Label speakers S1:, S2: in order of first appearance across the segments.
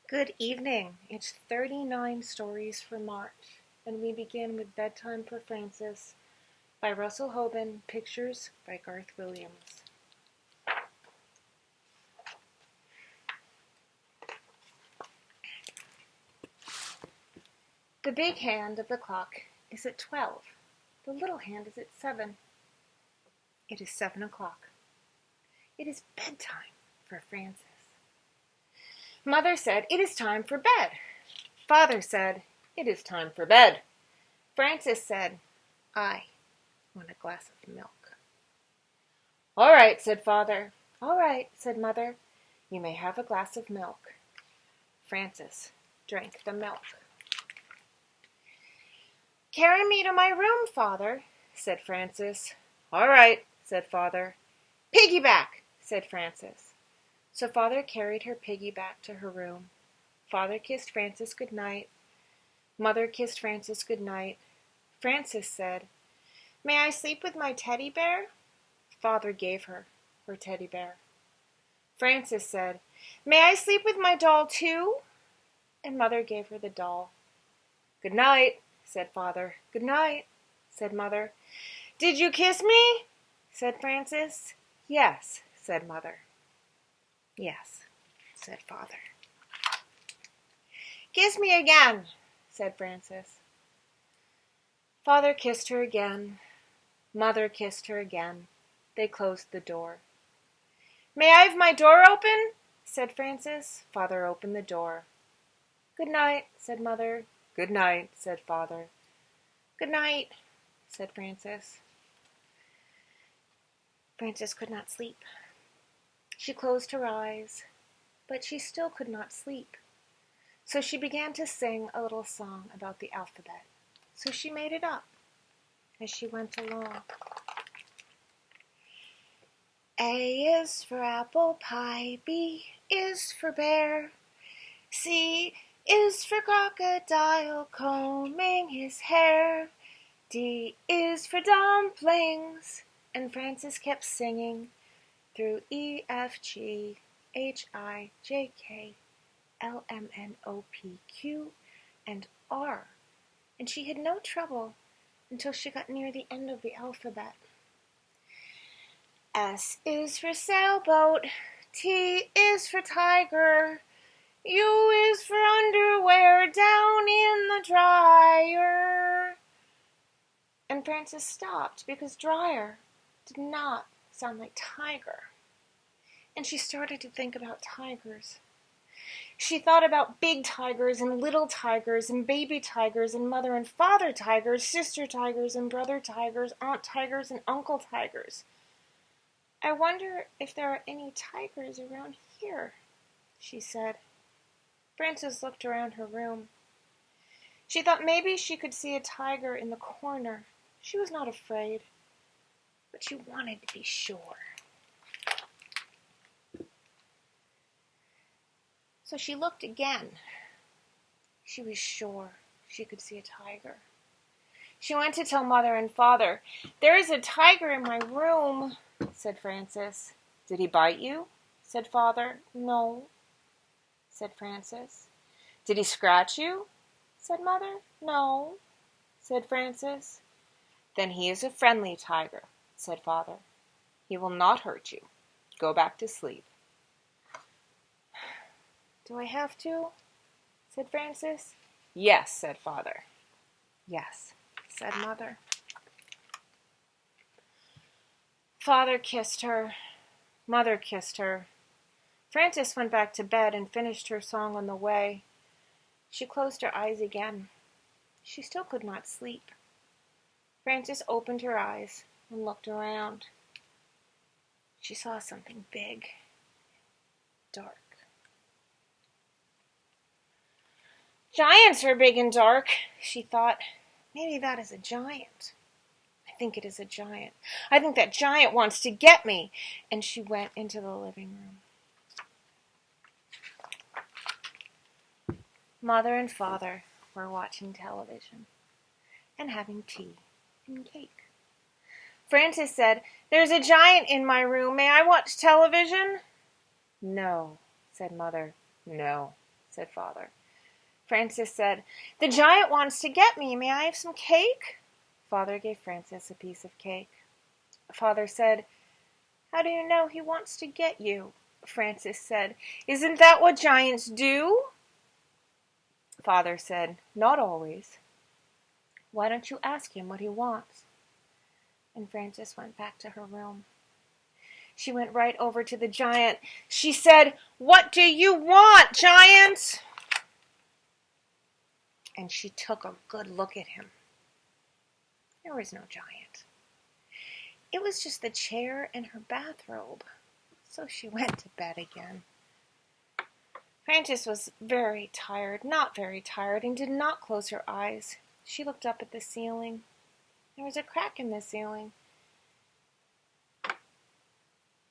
S1: Good evening. It's 39 stories for March, and we begin with Bedtime for Francis by Russell Hoban, pictures by Garth Williams. The big hand of the clock is at 12. The little hand is at 7. It is 7 o'clock. It is bedtime for Francis. Mother said, "It is time for bed." Father said, "It is time for bed." Francis said, "I want a glass of milk." "All right," said Father. "All right," said Mother. "You may have a glass of milk." Francis drank the milk. "Carry me to my room, Father," said Francis. "All right," said Father. "Piggyback," said Francis. So Father carried her piggyback to her room. Father kissed Francis good night. Mother kissed Francis good night. Francis said, "May I sleep with my teddy bear?" Father gave her teddy bear. Francis said, "May I sleep with my doll too?" And Mother gave her the doll. "Good night," said Father. "Good night," said Mother. "Did you kiss me?" said Francis. "Yes," said Mother. "Yes," said Father. "Kiss me again," said Francis. Father kissed her again. Mother kissed her again. They closed the door. "May I have my door open?" said Francis. Father opened the door. "Good night," said Mother. "Good night," said Father. "Good night," said Francis. Francis could not sleep. She closed her eyes, but she still could not sleep. So she began to sing a little song about the alphabet. So she made it up as she went along. A is for apple pie, B is for bear, C is for crocodile combing his hair, D is for dumplings, and Francis kept singing through E, F, G, H, I, J, K, L, M, N, O, P, Q, and R. And she had no trouble until she got near the end of the alphabet. S is for sailboat, T is for tiger, U is for underwear down in the dryer. And Francis stopped because dryer did not sound like tiger. And she started to think about tigers. She thought about big tigers and little tigers and baby tigers and mother and father tigers, sister tigers and brother tigers, aunt tigers and uncle tigers. "I wonder if there are any tigers around here," she said. Francis looked around her room. She thought maybe she could see a tiger in the corner. She was not afraid, but she wanted to be sure. So she looked again. She was sure she could see a tiger. She went to tell Mother and Father. "There is a tiger in my room," said Francis. "Did he bite you?" said Father. "No," said Francis. "Did he scratch you?" said Mother. "No," said Francis. "Then he is a friendly tiger," said Father. "He will not hurt you. Go back to sleep." "Do I have to?" said Francis. "Yes," said Father. "Yes," said Mother. Father kissed her. Mother kissed her. Francis went back to bed and finished her song on the way. She closed her eyes again. She still could not sleep. Francis opened her eyes and looked around. She saw something big, dark. "Giants are big and dark," she thought. "Maybe that is a giant. I think it is a giant. I think that giant wants to get me." And she went into the living room. Mother and Father were watching television and having tea and cake. Francis said, "There's a giant in my room. May I watch television?" "No," said Mother. "No," said Father. Frances said, "The giant wants to get me. May I have some cake?" Father gave Frances a piece of cake. Father said, "How do you know he wants to get you?" Frances said, "Isn't that what giants do?" Father said, "Not always." "Why don't you ask him what he wants?" And Frances went back to her room. She went right over to the giant. She said, "What do you want, giant?" And she took a good look at him. There was no giant. It was just the chair and her bathrobe. So she went to bed again. Frances was very tired, not very tired, and did not close her eyes. She looked up at the ceiling. There was a crack in the ceiling.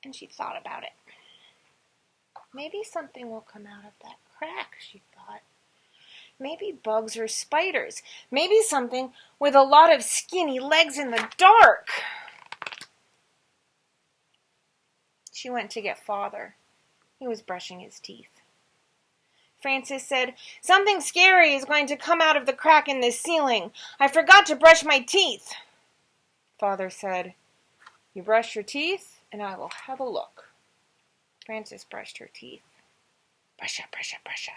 S1: And she thought about it. Maybe something will come out of that crack, she thought. Maybe bugs or spiders. Maybe something with a lot of skinny legs in the dark. She went to get Father. He was brushing his teeth. Frances said, "Something scary is going to come out of the crack in this ceiling. I forgot to brush my teeth." Father said, "You brush your teeth, and I will have a look." Frances brushed her teeth. Brusha, brusha, brusha.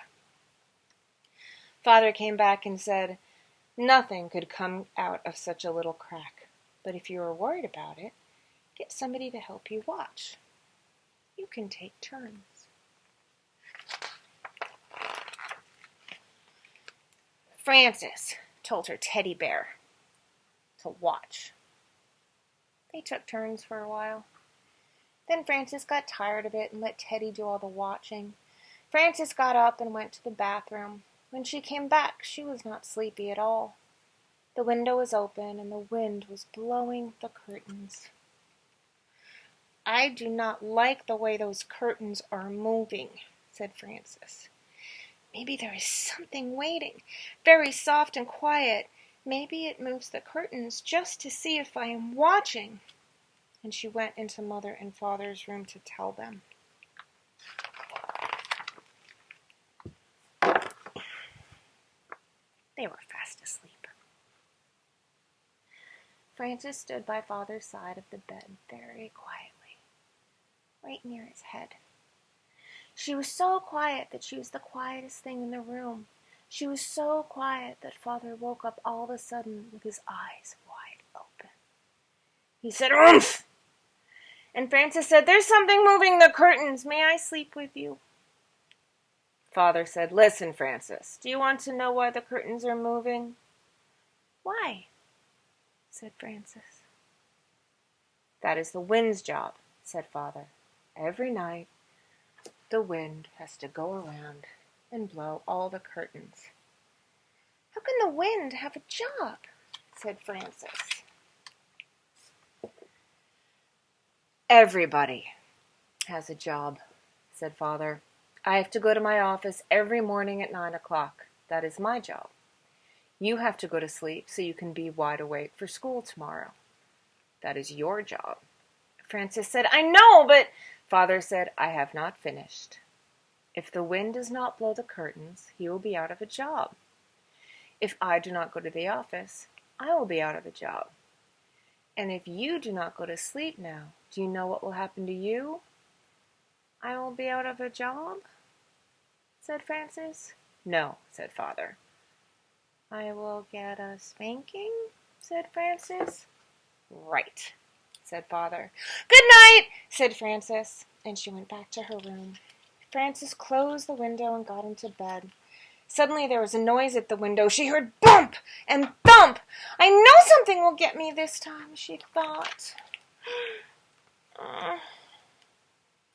S1: Father came back and said, "Nothing could come out of such a little crack. But if you are worried about it, get somebody to help you watch. You can take turns." Frances told her teddy bear to watch. They took turns for a while. Then Frances got tired of it and let Teddy do all the watching. Frances got up and went to the bathroom. When she came back, she was not sleepy at all. The window was open and the wind was blowing the curtains. "I do not like the way those curtains are moving," said Frances. "Maybe there is something waiting, very soft and quiet. Maybe it moves the curtains just to see if I am watching." And she went into Mother and Father's room to tell them. They were fast asleep. Frances stood by Father's side of the bed very quietly, right near his head. She was so quiet that she was the quietest thing in the room. She was so quiet that Father woke up all of a sudden with his eyes wide open. He said, "Oomph!" And Frances said, "There's something moving the curtains. May I sleep with you?" Father said, "Listen, Frances, do you want to know why the curtains are moving?" "Why?" said Frances. "That is the wind's job," said Father. "Every night, the wind has to go around and blow all the curtains." "How can the wind have a job?" said Frances. "Everybody has a job," said Father. "I have to go to my office every morning at 9 o'clock. That is my job. You have to go to sleep so you can be wide awake for school tomorrow. That is your job." Frances said, "I know, but—" Father said, "I have not finished. If the wind does not blow the curtains, he will be out of a job. If I do not go to the office, I will be out of a job. And if you do not go to sleep now, do you know what will happen to you?" "I will be out of a job?" said Frances. "No," said Father. "I will get a spanking?" said Frances. "Right," said Father. "Good night," said Frances, and she went back to her room. Frances closed the window and got into bed. Suddenly there was a noise at the window. She heard bump and thump. "I know something will get me this time," she thought.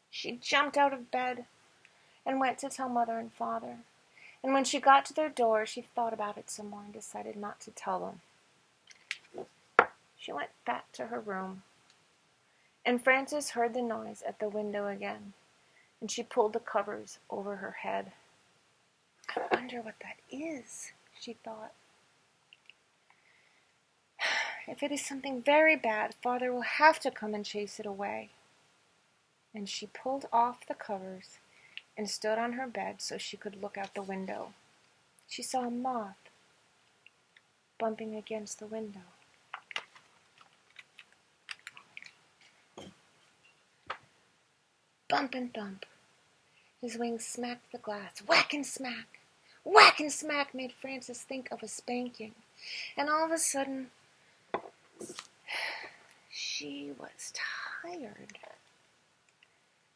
S1: She jumped out of bed and went to tell Mother and Father. And when she got to their door, she thought about it some more and decided not to tell them. She went back to her room, and Frances heard the noise at the window again, and she pulled the covers over her head. "I wonder what that is," she thought. "If it is something very bad, Father will have to come and chase it away." And she pulled off the covers and stood on her bed so she could look out the window. She saw a moth bumping against the window. Bump and thump. His wings smacked the glass. Whack and smack. Whack and smack made Frances think of a spanking. And all of a sudden, she was tired.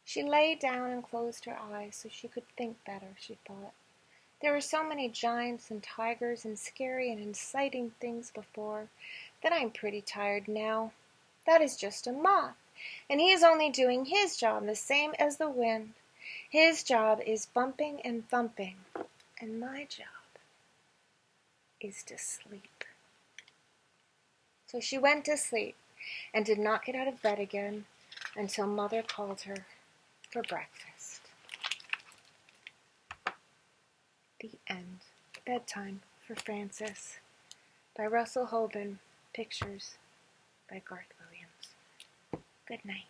S1: She lay down and closed her eyes so she could think better, she thought. There were so many giants and tigers and scary and inciting things before that I'm pretty tired now. That is just a moth, and he is only doing his job the same as the wind. His job is bumping and thumping, and my job is to sleep. So she went to sleep and did not get out of bed again until Mother called her for breakfast. The end. Bedtime for Frances by Russell Hoban. Pictures by Garth Williams. Good night.